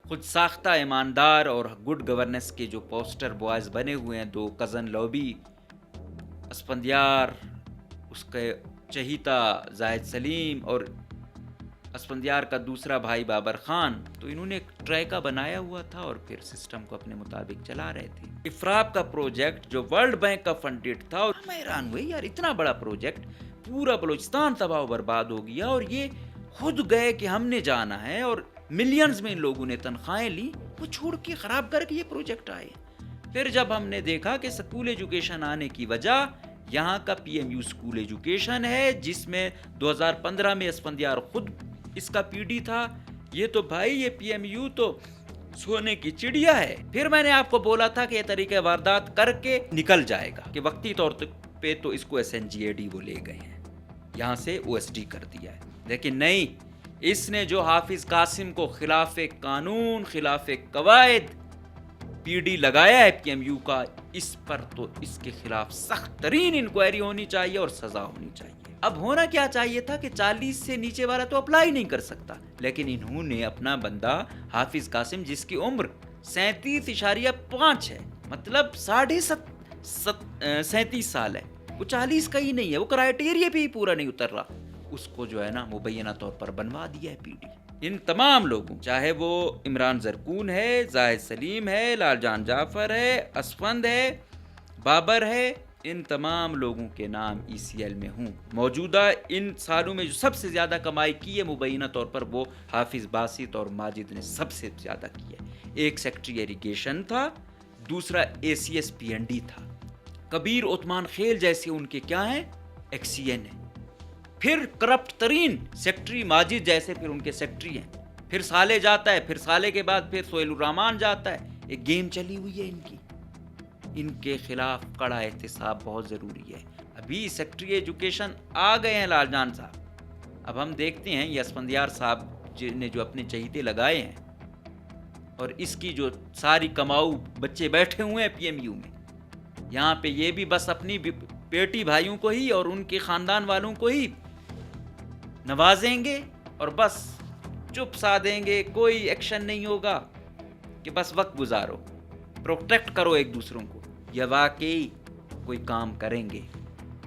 خود ساختہ ایماندار اور گڈ گورننس کے جو پوسٹر بوائز بنے ہوئے ہیں، دو کزن لوبی، اسفندیار، اس کے چہیتا زاہد سلیم اور اسفندیار کا دوسرا بھائی بابر خان، تو انہوں نے ایک ٹریکا بنایا ہوا تھا اور پھر سسٹم کو اپنے مطابق چلا رہے تھے۔ افراب کا پروجیکٹ جو ورلڈ بینک کا فنڈڈ تھا، اور میں حیران ہوئی یار، اتنا بڑا پروجیکٹ، پورا بلوچستان تباہ و برباد ہو گیا، اور یہ خود گئے کہ ہم نے جانا ہے، اور ملینز میں ان لوگوں نے تنخواہیں لی، وہ چھوڑ کے خراب کر کے یہ پروجیکٹ آئے۔ پھر جب ہم نے دیکھا کہ سکول ایجوکیشن آنے کی وجہ یہاں کا P M U school education ہے، جس میں 2015 میں اسفندیار خود اس کا پی ڈی تھا، یہ تو بھائی یہ پی ایم یو تو سونے کی چڑیا ہے۔ پھر میں نے آپ کو بولا تھا کہ یہ طریقہ واردات کر کے نکل جائے گا، کہ وقتی طور پہ تو اس کو ایس این جی اے ڈی وہ لے گئے ہیں، یہاں سے او ایس ڈی کر دیا ہے، لیکن نہیں، اس نے جو حافظ قاسم کو خلاف قانون، خلاف قواعد پی ڈی لگایا ہے پی ایم یو کا، اس پر تو اس کے خلاف سخت ترین انکوائری ہونی چاہیے اور سزا ہونی چاہیے۔ اب ہونا کیا چاہیے تھا کہ 40 سے نیچے والا تو اپلائی نہیں کر سکتا، لیکن انہوں نے اپنا بندہ حافظ قاسم، جس کی عمر 37.5 ہے، مطلب 37.5 سال ہے، وہ 40 کا ہی نہیں ہے، وہ کرائیٹیریا پہ ہی پورا نہیں اتر رہا، اس کو جو ہے نا مبینہ طور پر بنوا دیا ہے پی ڈی۔ ان تمام لوگوں، چاہے وہ عمران زرکون ہے، زاہد سلیم ہے، لال جان جعفر ہے، اسفند ہے، بابر ہے، ان تمام لوگوں کے نام ای سی ایل میں ہوں۔ موجودہ ان سالوں میں جو سب سے زیادہ کمائی کی ہے مبینہ طور پر، وہ حافظ باسط اور ماجد نے سب سے زیادہ کی ہے۔ ایک سیکٹری ایریگیشن تھا، دوسرا A C S P N D تھا، کبیر عثمان خیل جیسے ان کے کیا ہیں، ایکس سی این ہیں، پھر کرپٹ ترین سیکٹری ماجد جیسے پھر ان کے سیکٹری ہیں، پھر سالے جاتا ہے، پھر سالے کے بعد پھر سہیل الرحمان جاتا ہے، ایک گیم چلی ہوئی ہے ان کی۔ ان کے خلاف کڑا احتساب بہت ضروری ہے۔ ابھی سیکٹری ایجوکیشن آ گئے ہیں لال جان صاحب، اب ہم دیکھتے ہیں یہ اسفندیار صاحب نے جو اپنے چہیتے لگائے ہیں، اور اس کی جو ساری کماؤ بچے بیٹھے ہوئے ہیں پی ایم یو میں، یہاں پہ یہ بھی بس اپنی بیٹی بھائیوں کو ہی اور ان کے خاندان والوں کو ہی نوازیں گے، اور بس چپ سا دیں گے، کوئی ایکشن نہیں ہوگا، کہ بس وقت گزارو، پروٹیکٹ کرو ایک دوسروں کو، یا واقعی کوئی کام کریں گے؟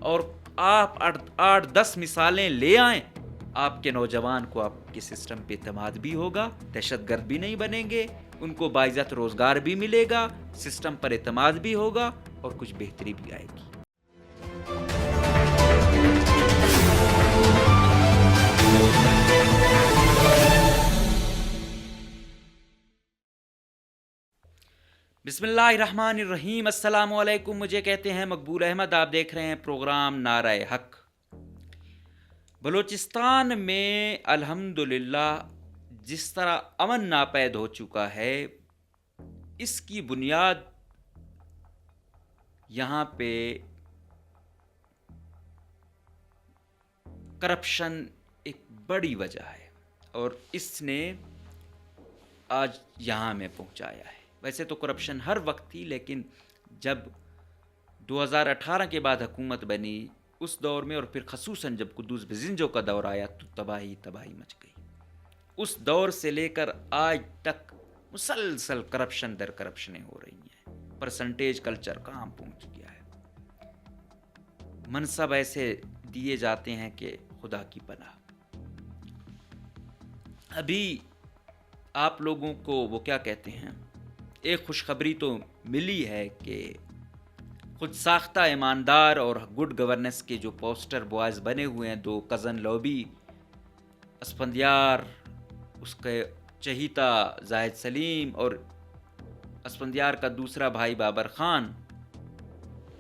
اور آپ 8-10 مثالیں لے آئیں، آپ کے نوجوان کو آپ کے سسٹم پہ اعتماد بھی ہوگا، دہشت گرد بھی نہیں بنیں گے، ان کو باعزت روزگار بھی ملے گا، سسٹم پر اعتماد بھی ہوگا، اور کچھ بہتری بھی آئے گی۔ بسم اللہ الرحمن الرحیم، السلام علیکم، مجھے کہتے ہیں مقبول احمد، آپ دیکھ رہے ہیں پروگرام نعرہ حق۔ بلوچستان میں الحمدللہ جس طرح امن ناپید ہو چکا ہے، اس کی بنیاد یہاں پہ کرپشن ایک بڑی وجہ ہے، اور اس نے آج یہاں میں پہنچایا ہے۔ ویسے تو کرپشن ہر وقت تھی، لیکن جب 2018 کے بعد حکومت بنی اس دور میں، اور پھر خصوصاً جب قدوس بزنجو کا دور آیا، تو تباہی مچ گئی۔ اس دور سے لے کر آج تک مسلسل کرپشن در کرپشنیں ہو رہی ہیں، پرسنٹیج کلچر کہاں پہنچ گیا ہے، منصب ایسے دیے جاتے ہیں کہ خدا کی پناہ۔ ابھی آپ لوگوں کو وہ کیا کہتے ہیں، ایک خوشخبری تو ملی ہے کہ خود ساختہ ایماندار اور گڈ گورننس کے جو پوسٹر بوائز بنے ہوئے ہیں، دو کزن لوبی، اسفندیار، اس کے چہیتا زاہد سلیم اور اسفندیار کا دوسرا بھائی بابر خان،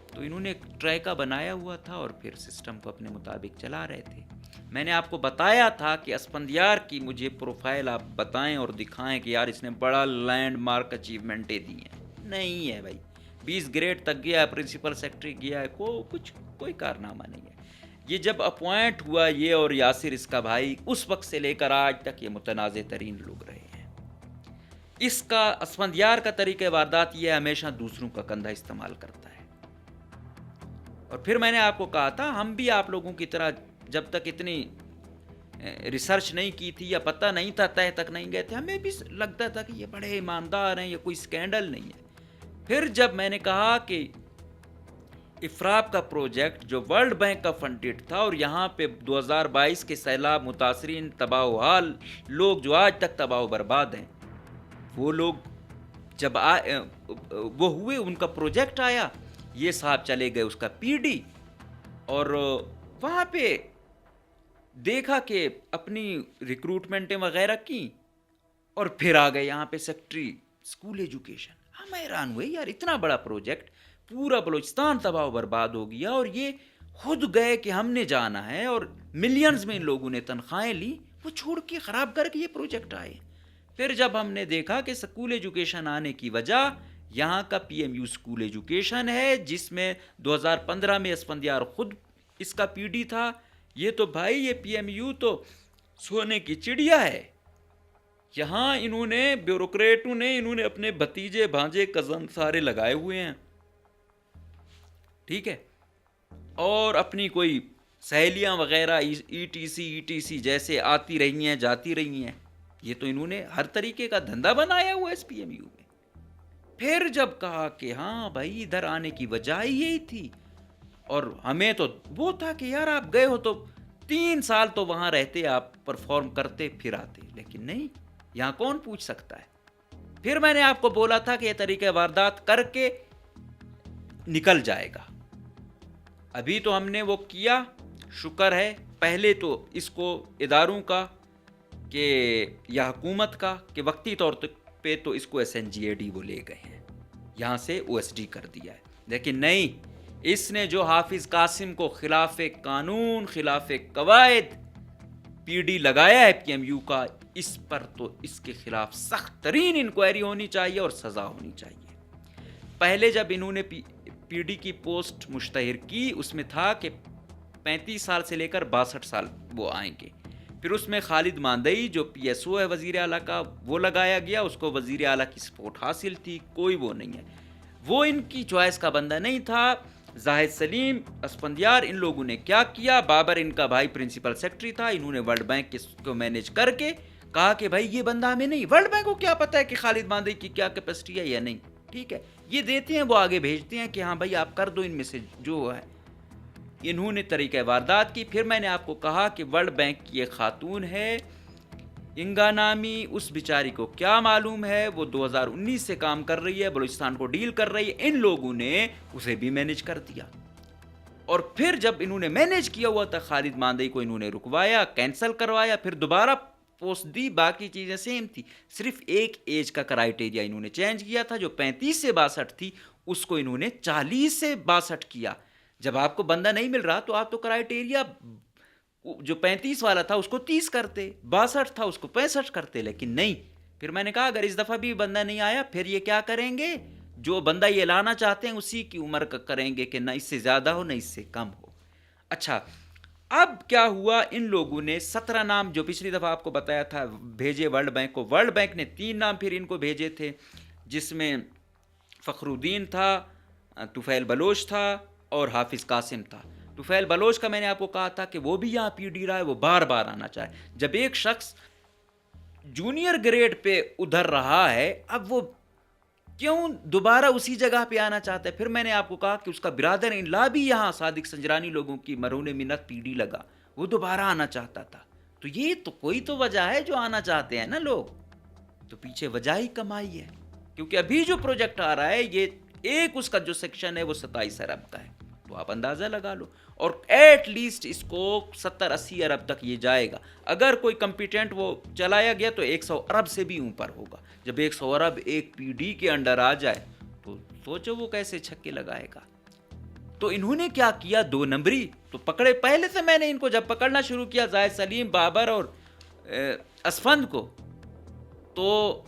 تو انہوں نے ایک ٹریکا بنایا ہوا تھا اور پھر سسٹم کو اپنے مطابق چلا رہے تھے۔ میں نے آپ کو بتایا تھا کہ اسفندیار کی مجھے پروفائل آپ بتائیں اور دکھائیں کہ یار اس نے بڑا لینڈ مارک اچیومنٹیں دی ہیں، نہیں ہے بھائی، 20 گریڈ تک گیا ہے، پرنسپل سیکرٹری گیا ہے، کوئی کارنامہ نہیں ہے۔ یہ جب اپوائنٹ ہوا یہ اور یاسر اس کا بھائی، اس وقت سے لے کر آج تک یہ متنازع ترین لوگ رہے ہیں۔ اس کا اسفندیار کا طریقہ واردات یہ ہمیشہ دوسروں کا کندھا استعمال کرتا ہے، اور پھر میں نے آپ کو کہا تھا ہم بھی آپ لوگوں کی طرح جب تک اتنی ریسرچ نہیں کی تھی یا پتہ نہیں تھا، تہ تک نہیں گئے تھے، ہمیں بھی لگتا تھا کہ یہ بڑے ایماندار ہیں، یہ کوئی اسکینڈل نہیں ہے۔ پھر جب میں نے کہا کہ افراب کا پروجیکٹ جو ورلڈ بینک کا فنڈڈ تھا اور یہاں پہ 2022 کے سیلاب متاثرین تباہ و حال لوگ جو آج تک تباہ و برباد ہیں، وہ لوگ جب وہ ہوئے، ان کا پروجیکٹ آیا، یہ صاحب چلے گئے اس کا پی ڈی، اور وہاں پہ دیکھا کہ اپنی ریکروٹمنٹیں وغیرہ کی، اور پھر آ گئے یہاں پہ سیکٹری اسکول ایجوکیشن۔ ہم حیران ہوئے، یار اتنا بڑا پروجیکٹ، پورا بلوچستان تباہ و برباد ہو گیا، اور یہ خود گئے کہ ہم نے جانا ہے، اور ملینز میں ان لوگوں نے تنخواہیں لی، وہ چھوڑ کے خراب کر کے یہ پروجیکٹ آئے۔ پھر جب ہم نے دیکھا کہ سکول ایجوکیشن آنے کی وجہ یہاں کا P M U school education ہے، جس میں 2015 میں اسفندیار خود اس کا پی ڈی تھا، یہ تو بھائی یہ پی ایم یو تو سونے کی چڑیا ہے۔ یہاں انہوں نے بیوروکریٹوں نے انہوں نے اپنے بھتیجے بھانجے کزن سارے لگائے ہوئے ہیں، ٹھیک ہے، اور اپنی کوئی سہیلیاں وغیرہ ای ٹی سی جیسے آتی رہی ہیں جاتی رہی ہیں، یہ تو انہوں نے ہر طریقے کا دھندا بنایا ہوا ہے اس پی ایم یو میں۔ پھر جب کہا کہ ہاں بھائی ادھر آنے کی وجہ ہی یہی تھی، اور ہمیں تو وہ تھا کہ یار آپ گئے ہو تو 3 سال تو وہاں رہتے، آپ پرفارم کرتے پھر آتے، لیکن نہیں، یہاں کون پوچھ سکتا ہے۔ پھر میں نے آپ کو بولا تھا کہ یہ طریقہ واردات کر کے نکل جائے گا، ابھی تو ہم نے وہ کیا، شکر ہے۔ پہلے تو اس کو اداروں کا کہ یا حکومت کا کہ وقتی طور پہ تو اس کو ایس این جی اے ڈی وہ لے گئے ہیں، یہاں سے او ایس ڈی کر دیا ہے، لیکن نہیں، اس نے جو حافظ قاسم کو خلاف قانون خلاف قواعد پی ڈی لگایا ہے پی ایم یو کا، اس پر تو اس کے خلاف سخت ترین انکوائری ہونی چاہیے اور سزا ہونی چاہیے۔ پہلے جب انہوں نے پی ڈی کی پوسٹ مشتہر کی، اس میں تھا کہ 35 سال سے لے کر 62 سال وہ آئیں گے، پھر اس میں خالد ماندئی جو پی ایس او ہے وزیر اعلیٰ کا، وہ لگایا گیا، اس کو وزیر اعلیٰ کی سپورٹ حاصل تھی، کوئی وہ نہیں ہے، وہ ان کی چوائس کا بندہ نہیں تھا۔ زاہد سلیم، اسفندیار، ان لوگوں نے کیا کیا، بابر ان کا بھائی پرنسپل سیکرٹری تھا، انہوں نے ورلڈ بینک کو مینیج کر کے کہا کہ بھائی یہ بندہ ہمیں نہیں، ورلڈ بینک کو کیا پتا ہے کہ خالد ماندئی کی کیا کیپیسٹی ہے یا نہیں، ٹھیک ہے، یہ دیتے ہیں، وہ آگے بھیجتے ہیں کہ ہاں بھائی آپ کر دو ان میں سے جو ہے۔ انہوں نے طریقہ واردات کی۔ پھر میں نے آپ کو کہا کہ ورلڈ بینک کی ایک خاتون ہے انگا نامی، اس بیچاری کو کیا معلوم ہے، وہ 2019 سے کام کر رہی ہے، بلوچستان کو ڈیل کر رہی ہے، ان لوگوں نے اسے بھی مینیج کر دیا۔ اور پھر جب انہوں نے مینیج کیا ہوا تھا خالد ماندئی کو، انہوں نے رکوایا، کینسل کروایا، پھر دوبارہ پوسٹ دی، باقی چیزیں سیم تھی، صرف ایک ایج کا کرائیٹیریا انہوں نے چینج کیا تھا، جو 35 سے 62 تھی اس کو انہوں نے 40 سے 62 کیا۔ جب آپ کو بندہ نہیں مل رہا تو آپ تو کرائیٹیریا جو 35 والا تھا اس کو 30 کرتے، 62 تھا اس کو 65 کرتے، لیکن نہیں۔ پھر میں نے کہا اگر اس دفعہ بھی بندہ نہیں آیا پھر یہ کیا کریں گے، جو بندہ یہ لانا چاہتے ہیں اسی کی عمر کا کریں گے کہ نہ اس سے زیادہ ہو نہ اس سے کم ہو۔ اچھا، اب کیا ہوا، ان لوگوں نے 17 نام جو پچھلی دفعہ آپ کو بتایا تھا بھیجے ورلڈ بینک کو، ورلڈ بینک نے 3 نام پھر ان کو بھیجے تھے، جس میں فخر الدین تھا، طفیل بلوچ تھا اور حافظ قاسم تھا۔ طفیل بلوچ کا میں نے آپ کو کہا تھا کہ وہ بھی یہاں پی ڈی رہا ہے، وہ بار بار آنا چاہے۔ جب ایک شخص جونیئر گریڈ پہ ادھر رہا ہے، اب وہ کیوں دوبارہ اسی جگہ پہ آنا چاہتا ہے؟ پھر میں نے آپ کو کہا کہ اس کا برادر ان لا بھی یہاں صادق سنجرانی لوگوں کی مرہون منت پی ڈی لگا، وہ دوبارہ آنا چاہتا تھا، تو یہ تو کوئی تو وجہ ہے جو آنا چاہتے ہیں نا لوگ، تو پیچھے وجہ ہی کمائی ہے، کیونکہ ابھی جو پروجیکٹ آ رہا ہے یہ ایک اس کا جو سیکشن ہے وہ 27 ارب کا ہے، تو آپ اندازہ لگا لو، اور ایٹ لیسٹ اس کو 70-80 ارب تک یہ جائے گا، اگر کوئی کمپیٹنٹ وہ چلایا گیا تو 100 ارب سے بھی اوپر ہوگا۔ جب 100 ارب ایک پی ڈی کے انڈر آ جائے تو سوچو وہ کیسے چھکے لگائے گا۔ تو انہوں نے کیا کیا، 2 نمبری تو پکڑے، پہلے سے میں نے ان کو جب پکڑنا شروع کیا زاہد سلیم، بابر اور اسفند کو، تو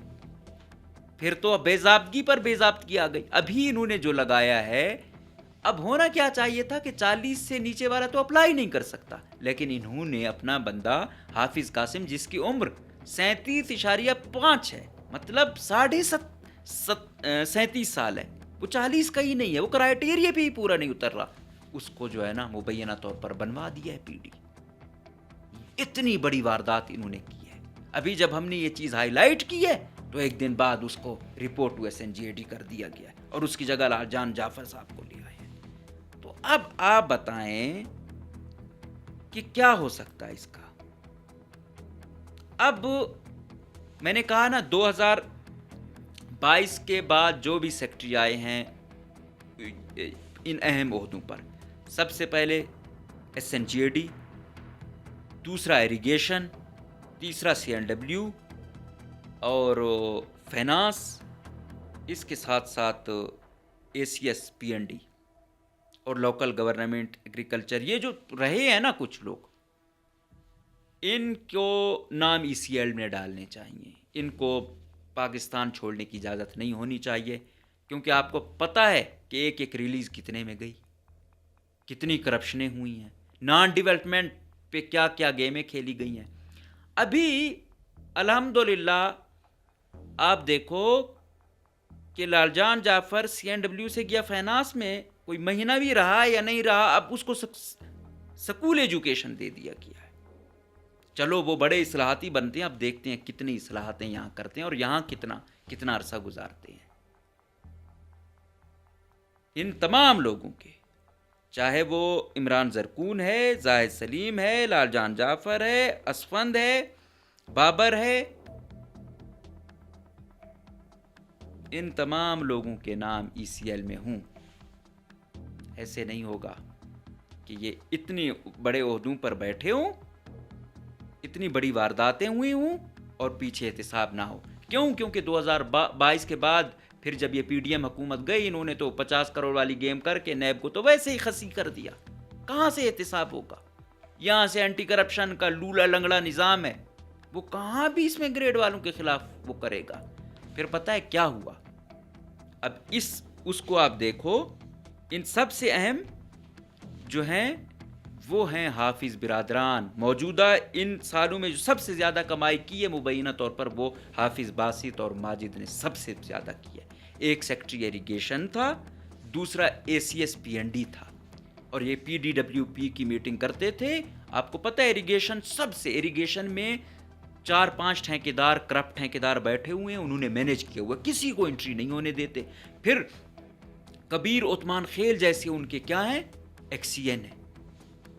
پھر تو بے ضابطگی پر بے ضابطگی آ گئی۔ ابھی انہوں نے جو لگایا ہے، اب ہونا کیا چاہیے تھا کہ 40 سے نیچے والا تو اپلائی نہیں کر سکتا، لیکن انہوں نے اپنا بندہ حافظ قاسم جس کی عمر 37.5 ہے، مطلب 37.5 سال ہے، وہ 40 کا ہی نہیں ہے، وہ کرائیٹیریا پہ ہی پورا نہیں اتر رہا، اس کو جو ہے نا مبینہ طور پر بنوا دیا ہے پی ڈی۔ اتنی بڑی واردات انہوں نے کی ہے. ابھی جب ہم نے یہ چیز ہائی لائٹ کی ہے تو ایک دن بعد اس کو رپورٹ ٹو SNGAD کر دیا گیا ہے اور اس کی جگہ لاجان جعفر صاحب کو لیا ہے. تو اب آپ بتائیں کہ کیا ہو سکتا ہے اس کا. اب میں نے کہا نا 2022 کے بعد جو بھی سیکٹری آئے ہیں ان اہم عہدوں پر، سب سے پہلے SNGAD، دوسرا ایریگیشن، تیسرا CNW اور فائنانس، اس کے ساتھ ساتھ ACS PND اور لوکل گورنمنٹ ایگریکلچر. یہ جو رہے ہیں نا کچھ لوگ، ان کو نام ECL میں ڈالنے چاہیے. ان کو پاکستان چھوڑنے کی اجازت نہیں ہونی چاہیے، کیونکہ آپ کو پتہ ہے کہ ایک ایک ریلیز کتنے میں گئی، کتنی کرپشنیں ہوئی ہیں، نان ڈیولپمنٹ پہ کیا کیا گیمیں کھیلی گئی ہیں. ابھی الحمدللہ آپ دیکھو کہ لالجان جعفر CNW سے گیا فائنانس میں، کوئی مہینہ بھی رہا یا نہیں رہا، اب اس کو سکول ایجوکیشن دے دیا گیا ہے. چلو وہ بڑے اصلاحاتی بنتے ہیں، اب دیکھتے ہیں کتنی اصلاحاتیں یہاں کرتے ہیں اور یہاں کتنا عرصہ گزارتے ہیں. ان تمام لوگوں کے، چاہے وہ عمران زرکون ہے، زاہد سلیم ہے، لالجان جعفر ہے، اسفند ہے، بابر ہے، ان تمام لوگوں کے نام ECL میں ہوں. ایسے نہیں ہوگا کہ یہ اتنے بڑے عہدوں پر بیٹھے ہوں، اتنی بڑی وارداتیں ہوئی ہوں اور پیچھے احتساب نہ ہو. کیوں؟ کیونکہ 2022 کے بعد پھر جب یہ PDM حکومت گئی، انہوں نے تو 50 کروڑ والی گیم کر کے نیب کو تو ویسے ہی خسی کر دیا. کہاں سے احتساب ہوگا؟ یہاں سے اینٹی کرپشن کا لولا لنگڑا نظام ہے، وہ کہاں بھی اس میں گریڈ والوں کے خلاف وہ کرے گا. پھر پتہ ہے کیا ہوا؟ اب اس کو آپ دیکھو، ان سب سے اہم جو ہیں وہ ہیں حافظ برادران. موجودہ ان سالوں میں جو سب سے زیادہ کمائی کی ہے مبینہ طور پر وہ حافظ باسط اور ماجد نے سب سے زیادہ کی ہے. ایک سیکٹری ایریگیشن تھا، دوسرا ACS PND تھا، اور یہ PDWP کی میٹنگ کرتے تھے. آپ کو پتہ ہے ایریگیشن میں 4-5 ٹھیکیدار، کرپٹ ٹھیکیدار بیٹھے ہوئے ہیں، انہوں نے مینیج کیا ہوا، کسی کو انٹری نہیں ہونے دیتے. پھر کبیر عثمان خیل جیسے ان کے کیا ہیں، XCN ہیں.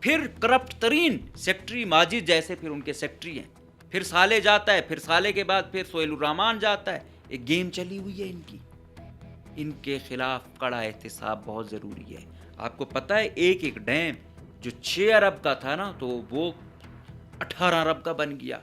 پھر کرپٹ ترین سیکٹری ماجد جیسے پھر ان کے سیکٹری ہیں. پھر سالے جاتا ہے، پھر سالے کے بعد پھر سہیل الرحمان جاتا ہے. ایک گیم چلی ہوئی ہے ان کی. ان کے خلاف کڑا احتساب بہت ضروری ہے. آپ کو پتہ ہے ایک ڈیم جو 6 ارب کا تھا نا، تو وہ 18 ارب کا بن گیا.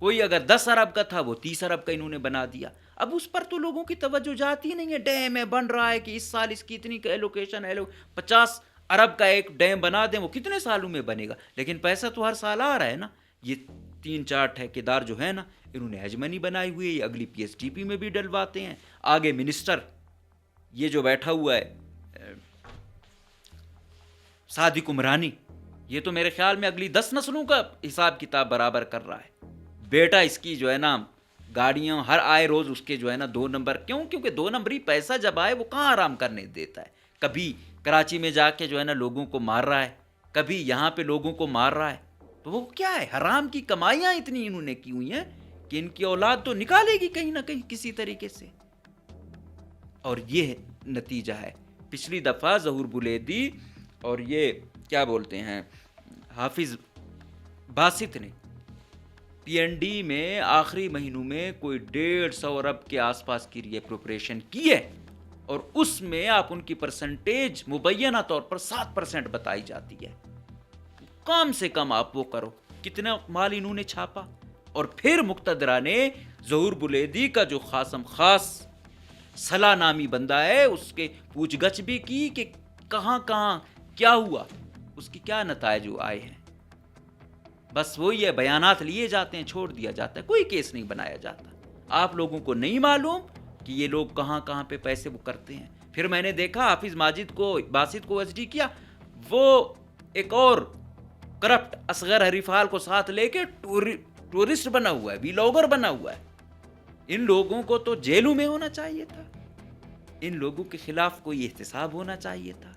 کوئی اگر 10 ارب کا تھا وہ 30 ارب کا انہوں نے بنا دیا. اب اس پر تو لوگوں کی توجہ جاتی نہیں ہے. ڈیم ہے، بن رہا ہے کہ اس سال اس کی اتنی ایلوکیشن ہے، 50 ارب کا ایک ڈیم بنا دیں، وہ کتنے سالوں میں بنے گا؟ لیکن پیسہ تو ہر سال آ رہا ہے نا. یہ 3-4 ٹھیکیدار جو ہے نا، انہوں نے ہیجمنی بنائی ہوئی ہے. یہ اگلی PSDP میں بھی ڈلواتے ہیں. آگے منسٹر یہ جو بیٹھا ہوا ہے صادق عمرانی، یہ تو میرے خیال میں اگلی 10 نسلوں کا حساب کتاب برابر کر رہا ہے. بیٹا اس کی جو ہے نا گاڑیاں ہر آئے روز اس کے جو ہے نا 2 نمبر. کیونکہ 2 نمبری پیسہ جب آئے وہ کہاں آرام کرنے دیتا ہے. کبھی کراچی میں جا کے جو ہے نا لوگوں کو مار رہا ہے، کبھی یہاں پہ لوگوں کو مار رہا ہے. تو وہ کیا ہے؟ حرام کی کمائیاں اتنی انہوں نے کی ہوئی ہیں کہ ان کی اولاد تو نکالے گی کہیں نہ کہیں کسی طریقے سے. اور یہ نتیجہ ہے. پچھلی دفعہ ظہور بلیدی اور یہ کیا بولتے ہیں حافظ باسط نے PND میں آخری مہینوں میں کوئی 150 ارب کے آس پاس کی اپروپریشن کی ہے، اور اس میں آپ ان کی پرسنٹیج مبینہ طور پر 7% بتائی جاتی ہے. کم سے کم آپ وہ کرو کتنا مال انہوں نے چھاپا. اور پھر مقتدرہ نے ظہور بلیدی کا جو خاص صلاح نامی بندہ ہے اس کے پوچھ گچھ بھی کی کہ کہاں کیا ہوا، اس کی کیا نتائج آئے ہیں. بس وہی ہے، بیانات لیے جاتے ہیں، چھوڑ دیا جاتا ہے، کوئی کیس نہیں بنایا جاتا. آپ لوگوں کو نہیں معلوم کہ یہ لوگ کہاں پہ پیسے وہ کرتے ہیں. پھر میں نے دیکھا حافظ باسط کو SD کیا، وہ ایک اور کرپٹ اصغر حریفال کو ساتھ لے کے ٹورسٹ بنا ہوا ہے، ویلاگر بنا ہوا ہے. ان لوگوں کو تو جیلوں میں ہونا چاہیے تھا. ان لوگوں کے خلاف کوئی احتساب ہونا چاہیے تھا.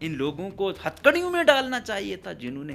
ان لوگوں کو ہتکڑیوں میں ڈالنا چاہیے تھا جنہوں نے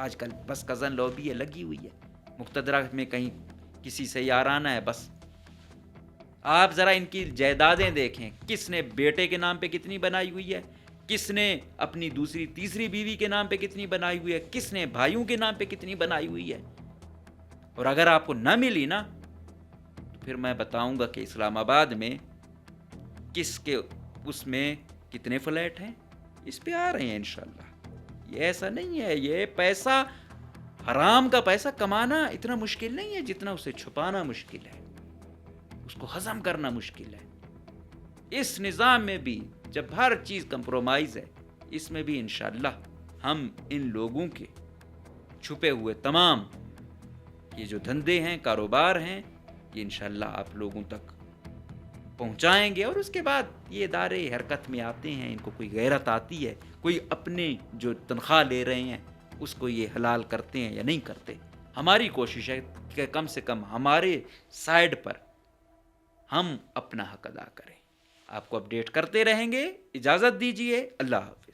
آج کل بس کزن لابی ہے لگی ہوئی ہے، مقتدرہ میں کہیں کسی سے یارانہ ہے بس. آپ ذرا ان کی جائیدادیں دیکھیں، کس نے بیٹے کے نام پہ کتنی بنائی ہوئی ہے، کس نے اپنی دوسری تیسری بیوی کے نام پہ کتنی بنائی ہوئی ہے، کس نے بھائیوں کے نام پہ کتنی بنائی ہوئی ہے. اور اگر آپ کو نہ ملی نا تو پھر میں بتاؤں گا کہ اسلام آباد میں کس کے اس میں کتنے فلیٹ ہیں، اس پہ آ رہے ہیں انشاءاللہ. یہ ایسا نہیں ہے، یہ پیسہ حرام کا پیسہ کمانا اتنا مشکل نہیں ہے جتنا اسے چھپانا مشکل ہے، اس کو ہضم کرنا مشکل ہے. اس نظام میں بھی جب ہر چیز کمپرومائز ہے، اس میں بھی انشاءاللہ ہم ان لوگوں کے چھپے ہوئے تمام یہ جو دھندے ہیں، کاروبار ہیں، یہ انشاءاللہ آپ لوگوں تک پہنچائیں گے. اور اس کے بعد یہ ادارے حرکت میں آتے ہیں، ان کو کوئی غیرت آتی ہے، کوئی اپنے جو تنخواہ لے رہے ہیں اس کو یہ حلال کرتے ہیں یا نہیں کرتے. ہماری کوشش ہے کہ کم سے کم ہمارے سائیڈ پر ہم اپنا حق ادا کریں. آپ کو اپڈیٹ کرتے رہیں گے. اجازت دیجیے، اللہ حافظ.